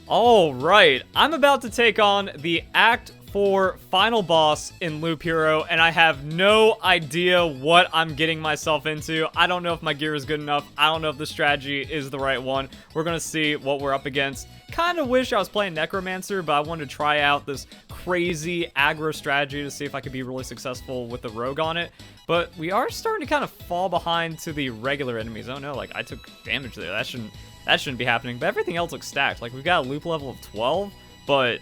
All right, I'm about to take on the Act 4 final boss in Loop Hero, and I have no idea what I'm getting myself into. I don't know if my gear is good enough. I don't know if the strategy is the right one. We're gonna see what we're up against. Kind of wish I was playing Necromancer, but I wanted to try out this crazy aggro strategy to see if I could be really successful with the rogue on it. But we are starting to kind of fall behind to the regular enemies. Oh no, like I took damage there. That shouldn't be happening, but everything else looks stacked. Like, we've got a loop level of 12, but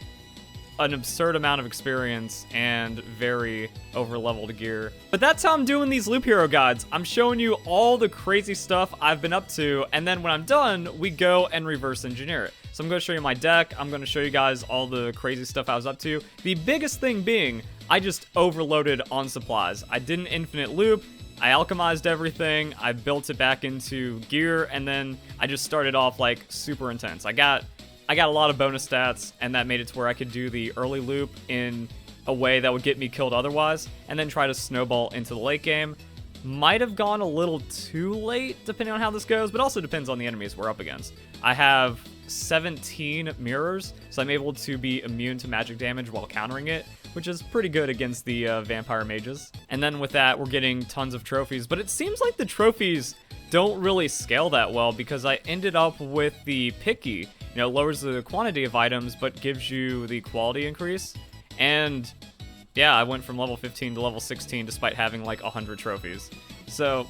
an absurd amount of experience and very over-leveled gear. But that's how I'm doing these Loop Hero guides. I'm showing you all the crazy stuff I've been up to, and then when I'm done, we go and reverse engineer it. So I'm going to show you my deck. I'm going to show you guys all the crazy stuff I was up to. The biggest thing being, I just overloaded on supplies. I did an infinite loop. I alchemized everything, I built it back into gear, and then I just started off like super intense. I got a lot of bonus stats, and that made it to where I could do the early loop in a way that would get me killed otherwise, and then try to snowball into the late game. Might have gone a little too late, depending on how this goes, but also depends on the enemies we're up against. I have 17 mirrors, so I'm able to be immune to magic damage while countering it, which is pretty good against the vampire mages. And then with that, we're getting tons of trophies, but it seems like the trophies don't really scale that well because I ended up with the picky. You know, lowers the quantity of items, but gives you the quality increase. And yeah, I went from level 15 to level 16 despite having like 100 trophies. So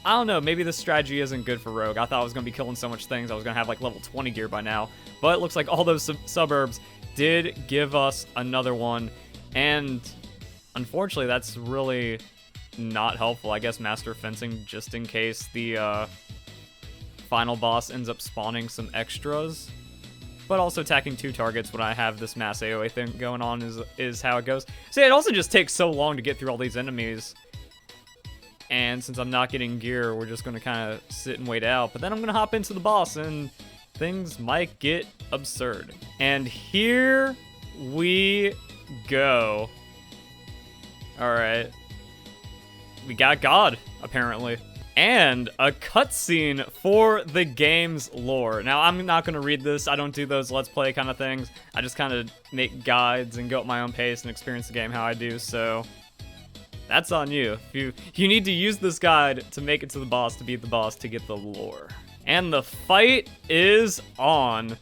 I don't know, maybe this strategy isn't good for Rogue. I thought I was going to be killing so much things, I was going to have like level 20 gear by now. But it looks like all those suburbs did give us another one. And unfortunately, that's really not helpful. I guess Master Fencing just in case the final boss ends up spawning some extras. But also attacking 2 targets when I have this mass AoE thing going on is how it goes. See, it also just takes so long to get through all these enemies. And since I'm not getting gear, we're just going to kind of sit and wait out. But then I'm going to hop into the boss and things might get absurd. And here we go. Alright. We got God, apparently. And a cutscene for the game's lore. Now, I'm not going to read this. I don't do those Let's Play kind of things. I just kind of make guides and go at my own pace and experience the game how I do, so that's on you. You need to use this guide to make it to the boss, to beat the boss, to get the lore. And the fight is on.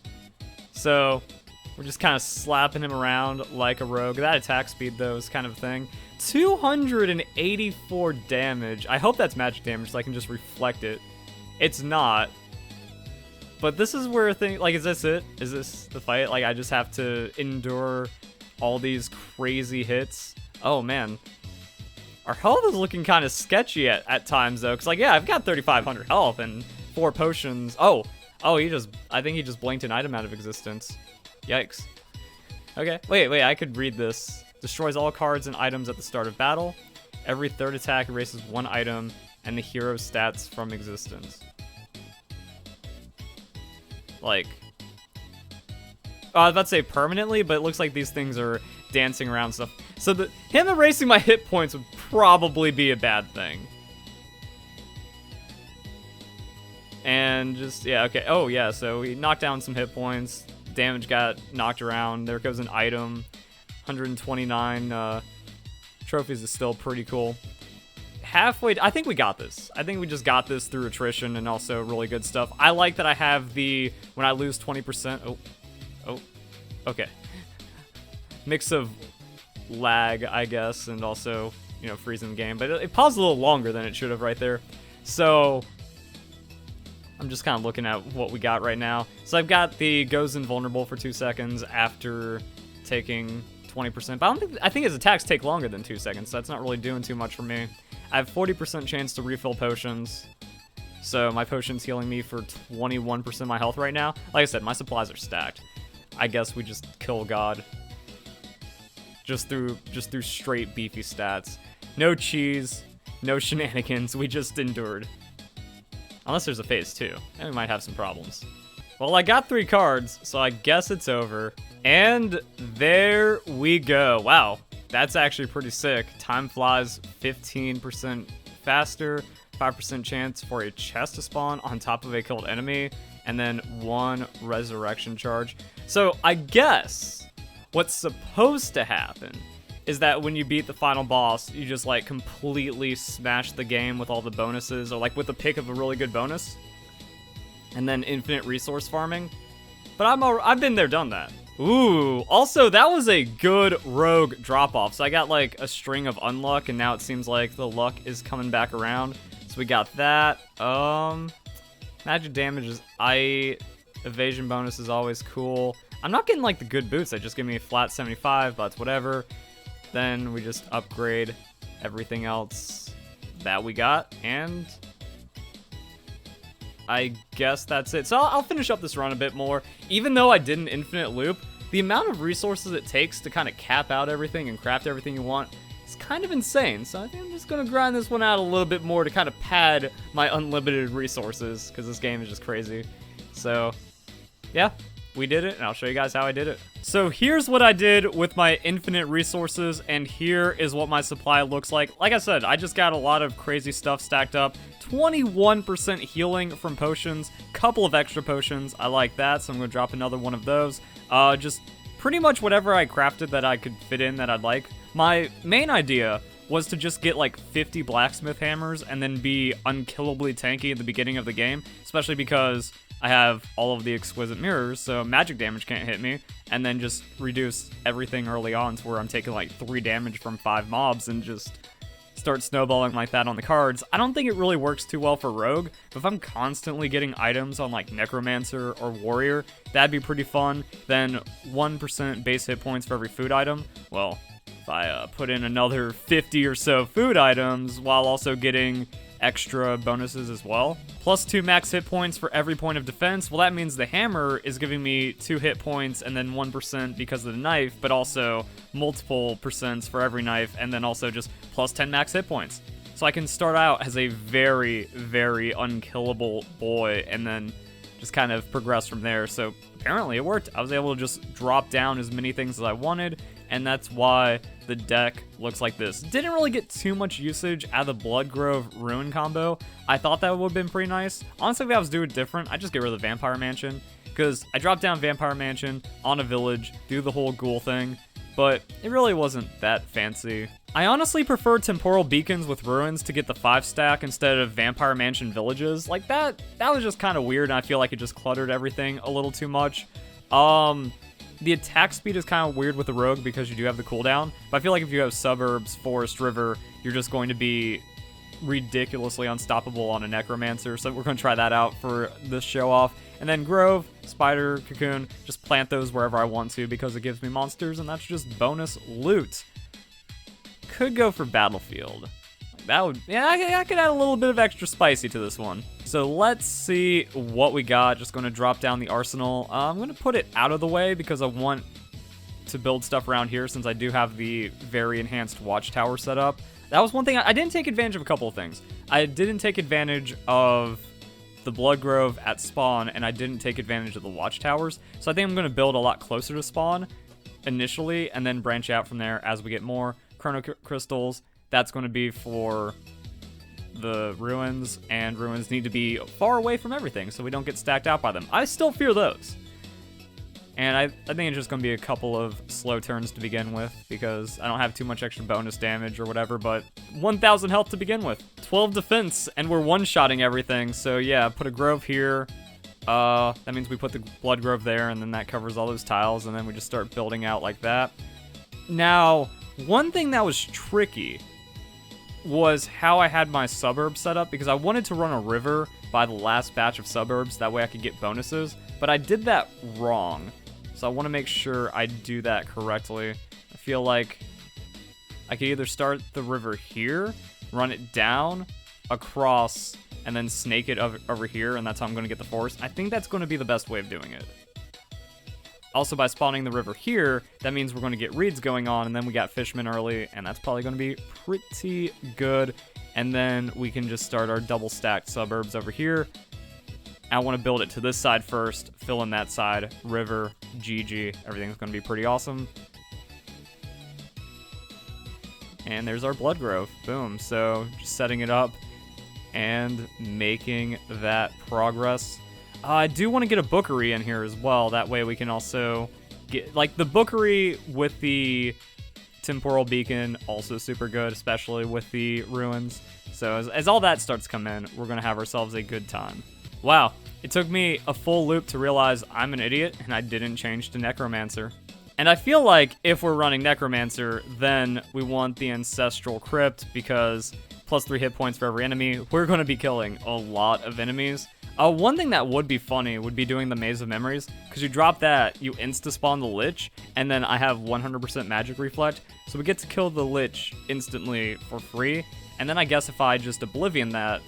So we're just kind of slapping him around like a rogue. That attack speed, though, is kind of a thing. 284 damage. I hope that's magic damage so I can just reflect it. It's not. But this is where things, like, is this it? Is this the fight? Like, I just have to endure all these crazy hits? Oh, man. Our health is looking kind of sketchy at times, though. Because, like, yeah, I've got 3,500 health and 4 potions. Oh, I think he just blinked an item out of existence. Yikes. Okay, wait, I could read this. Destroys all cards and items at the start of battle. Every third attack erases 1 item and the hero's stats from existence. Like, I was about to say permanently, but it looks like these things are dancing around stuff. So him erasing my hit points would probably be a bad thing. And just, yeah, okay. Oh, yeah, so we knocked down some hit points. Damage got knocked around. There goes an item. 129 trophies is still pretty cool. Halfway, I think we got this. I think we just got this through attrition and also really good stuff. I like that I have the, when I lose 20%, okay. Mix of lag, I guess, and also, you know, freezing the game. But it paused a little longer than it should have right there. So I'm just kind of looking at what we got right now. So I've got the goes invulnerable for 2 seconds after taking 20%, but I think his attacks take longer than 2 seconds, so that's not really doing too much for me. I have 40% chance to refill potions, so my potion's healing me for 21% of my health right now. Like I said, my supplies are stacked. I guess we just kill God. Just through straight beefy stats. No cheese, no shenanigans, we just endured. Unless there's a phase 2, and we might have some problems. Well, I got 3 cards, so I guess it's over. And there we go. Wow, that's actually pretty sick. Time flies 15% faster, 5% chance for a chest to spawn on top of a killed enemy, and then 1 resurrection charge. So I guess what's supposed to happen is that when you beat the final boss, you just like completely smash the game with all the bonuses, or like with the pick of a really good bonus, and then infinite resource farming. But I've been there, done that. Ooh, also that was a good rogue drop-off. So I got like a string of unluck, and now it seems like the luck is coming back around. So we got that. Magic damage is evasion bonus is always cool. I'm not getting like the good boots. They just give me a flat 75, but that's whatever. Then we just upgrade everything else that we got, and I guess that's it. So I'll finish up this run a bit more. Even though I did an infinite loop, the amount of resources it takes to kind of cap out everything and craft everything you want is kind of insane. So I think I'm just going to grind this one out a little bit more to kind of pad my unlimited resources, because this game is just crazy. So yeah, we did it, and I'll show you guys how I did it. So here's what I did with my infinite resources, and here is what my supply looks like. Like I said, I just got a lot of crazy stuff stacked up. 21% healing from potions, couple of extra potions. I like that, so I'm going to drop another one of those. Just pretty much whatever I crafted that I could fit in that I'd like. My main idea was to just get like 50 blacksmith hammers and then be unkillably tanky at the beginning of the game, especially because I have all of the exquisite mirrors, so magic damage can't hit me, and then just reduce everything early on to where I'm taking like 3 damage from 5 mobs and just start snowballing like that on the cards. I don't think it really works too well for rogue, but if I'm constantly getting items on like necromancer or warrior, that'd be pretty fun. Then 1% base hit points for every food item. Well, if I put in another 50 or so food items while also getting extra bonuses as well, plus 2 max hit points for every point of defense, well, that means the hammer is giving me 2 hit points and then 1% because of the knife, but also multiple percents for every knife, and then also just plus 10 max hit points. So I can start out as a very, very unkillable boy and then just kind of progress from there. So apparently it worked. I was able to just drop down as many things as I wanted, and that's why the deck looks like this. Didn't really get too much usage out of the Bloodgrove Ruin combo. I thought that would have been pretty nice. Honestly, if I was doing it different, I'd just get rid of the Vampire Mansion, because I dropped down Vampire Mansion on a village, do the whole ghoul thing, but it really wasn't that fancy. I honestly prefer Temporal Beacons with Ruins to get the 5-stack instead of Vampire Mansion Villages. Like that was just kind of weird, and I feel like it just cluttered everything a little too much. The attack speed is kind of weird with the rogue because you do have the cooldown, but I feel like if you have suburbs, forest, river, you're just going to be ridiculously unstoppable on a necromancer, so we're going to try that out for this show off. And then grove, spider, cocoon, just plant those wherever I want to because it gives me monsters, and that's just bonus loot. Could go for battlefield. That would, yeah, I could add a little bit of extra spicy to this one. So let's see what we got. Just going to drop down the arsenal. I'm going to put it out of the way because I want to build stuff around here since I do have the very enhanced watchtower set up. That was one thing. I didn't take advantage of a couple of things. I didn't take advantage of the Bloodgrove at spawn, and I didn't take advantage of the watchtowers. So I think I'm going to build a lot closer to spawn initially and then branch out from there as we get more chrono crystals. That's going to be for the ruins, and ruins need to be far away from everything so we don't get stacked out by them. I still fear those. And I think it's just going to be a couple of slow turns to begin with because I don't have too much extra bonus damage or whatever, but 1,000 health to begin with. 12 defense, and we're one-shotting everything, so yeah, put a grove here. That means we put the blood grove there, and then that covers all those tiles, and then we just start building out like that. Now, one thing that was tricky was how I had my suburbs set up, because I wanted to run a river by the last batch of suburbs, that way I could get bonuses, but I did that wrong. So I want to make sure I do that correctly. I feel like I could either start the river here, run it down, across, and then snake it over here, and that's how I'm going to get the forest. I think that's going to be the best way of doing it. Also, by spawning the river here, that means we're going to get reeds going on, and then we got fishmen early, and that's probably going to be pretty good. And then we can just start our double-stacked suburbs over here. I want to build it to this side first, fill in that side, river, GG. Everything's going to be pretty awesome. And there's our blood grove. Boom. So just setting it up and making that progress. I do want to get a bookery in here as well. That way we can also get, like, the bookery with the temporal beacon, also super good, especially with the ruins. So as all that starts to come in, we're going to have ourselves a good time. Wow, it took me a full loop to realize I'm an idiot and I didn't change to Necromancer. And I feel like if we're running Necromancer, then we want the Ancestral Crypt because plus 3 hit points for every enemy. We're going to be killing a lot of enemies. One thing that would be funny would be doing the Maze of Memories, because you drop that, you insta-spawn the Lich, and then I have 100% Magic Reflect, so we get to kill the Lich instantly for free, and then I guess if I just Oblivion that,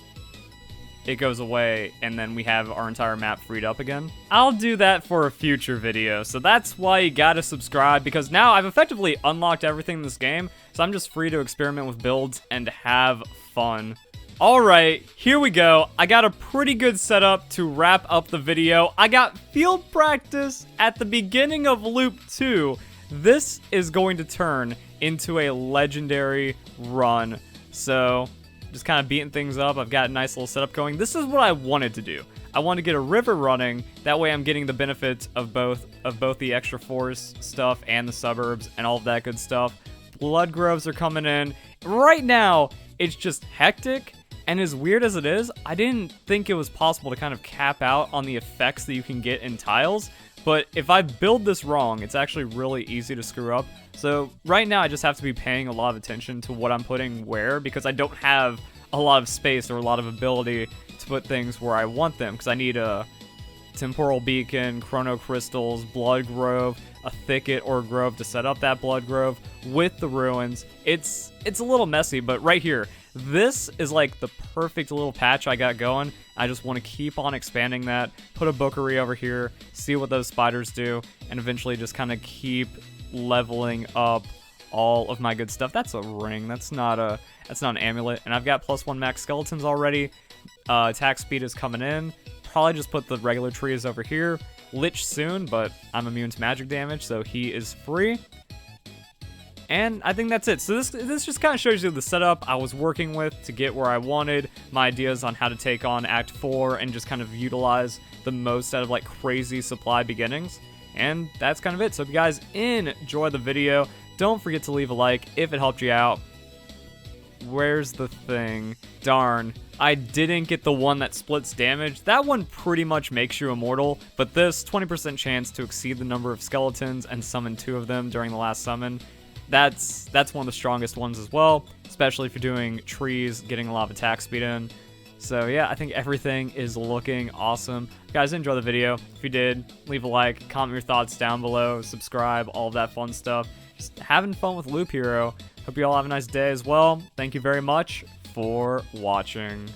it goes away, and then we have our entire map freed up again. I'll do that for a future video, so that's why you gotta subscribe, because now I've effectively unlocked everything in this game, so I'm just free to experiment with builds and have fun. Alright, here we go. I got a pretty good setup to wrap up the video. I got field practice at the beginning of Loop 2. This is going to turn into a legendary run. So, just kind of beating things up. I've got a nice little setup going. This is what I wanted to do. I want to get a river running. That way I'm getting the benefits of both the extra force stuff and the suburbs and all of that good stuff. Blood groves are coming in. Right now, it's just hectic. And as weird as it is, I didn't think it was possible to kind of cap out on the effects that you can get in tiles. But if I build this wrong, it's actually really easy to screw up. So right now I just have to be paying a lot of attention to what I'm putting where, because I don't have a lot of space or a lot of ability to put things where I want them. Because I need a temporal beacon, chrono crystals, blood grove, a thicket or a grove to set up that blood grove with the ruins. It's a little messy, but right here, this is like the perfect little patch I got going. I just want to keep on expanding that, put a bookery over here, see what those spiders do, and eventually just kind of keep leveling up all of my good stuff. That's a ring. That's not an amulet. And I've got +1 max skeletons already. Attack speed is coming in. Probably just put the regular trees over here. Lich soon, but I'm immune to magic damage, so he is free. And I think that's it. So this just kind of shows you the setup I was working with to get where I wanted, my ideas on how to take on Act 4 and just kind of utilize the most out of like crazy supply beginnings. And that's kind of it. So if you guys enjoy the video, don't forget to leave a like if it helped you out. Where's the thing? Darn, I didn't get the one that splits damage. That one pretty much makes you immortal, but this 20% chance to exceed the number of skeletons and summon 2 of them during the last summon. That's one of the strongest ones as well, especially if you're doing trees, getting a lot of attack speed in. So yeah, I think everything is looking awesome. If you guys enjoy the video, if you did, leave a like, comment your thoughts down below, subscribe, all of that fun stuff. Just having fun with Loop Hero. Hope you all have a nice day as well. Thank you very much for watching.